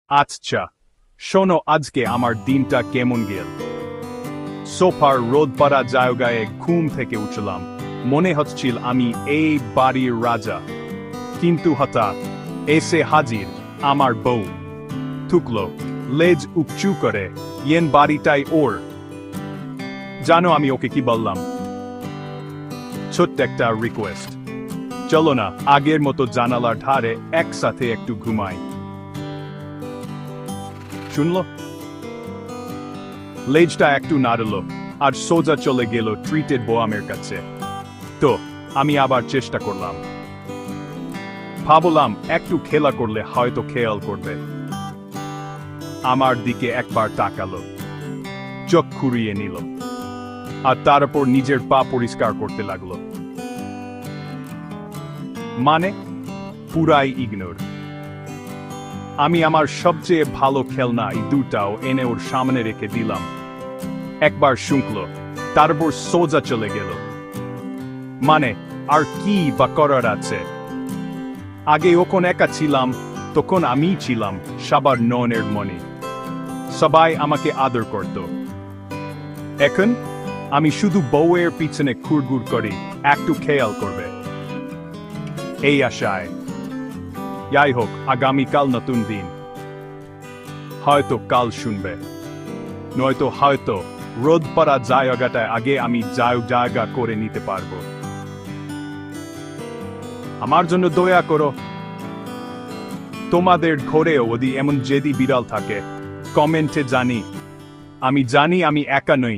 আচ্ছা, শোনো আজকে আমার দিনটা কেমন গেল। সোফার রোদ পড়া জায়গায় ঘুম থেকে উঠলাম, মনে হচ্ছিল আমি এই বাড়ির রাজা। কিন্তু হঠাৎ এসে হাজির আমার বউ। থুকলো, লেজ উঁচু করে, ইয়েন বাড়িটাই ওর। জানো আমি ওকে কি বললাম? ছোট্ট একটা রিকোয়েস্ট, চলো না আগের মতো জানালার ধারে একসাথে একটু ঘুমাই। শুনলো, লেজটা একটু নাড়লো আর সোজা চলে গেল ট্রিটেড বোয়ামের কাছে। তো আমি আবার চেষ্টা করলাম, ভাবলাম একটু খেলা করলে হয়তো খেয়াল করবে। আমার দিকে একবার তাকালো, চোখ খুঁড়িয়ে নিল, আর তার উপর নিজের পা পরিষ্কার করতে লাগলো। মানে পুরাই ইগনোর। আমি আমার সবচেয়ে ভালো খেলনা এই দুটাও এনে ওর সামনে রেখে দিলাম। একবার শুঁকলো, তারপর সোজা চলে গেল। মানে আর কি বা করার আছে? আগে ওখন একা ছিলাম, তখন আমি ছিলাম সবার ননের মনে, সবাই আমাকে আদর করত। এখন আমি শুধু বউয়ের পিছনে ঘুরঘুর করি, একটু খেয়াল করবে এই আশায়। যাই হোক, আগামীকাল নতুন দিন, হয়তো কাল শুনবে, নয়তো হয়তো রোদ পড়া জায়গাটায় আগে আমি জায়গা করে নিতে পারবো। আমার জন্য দয়া করো। তোমাদের ঘরেও যদি এমন জেদি বিড়াল থাকে, কমেন্টে জানি। আমি জানি আমি একা নই।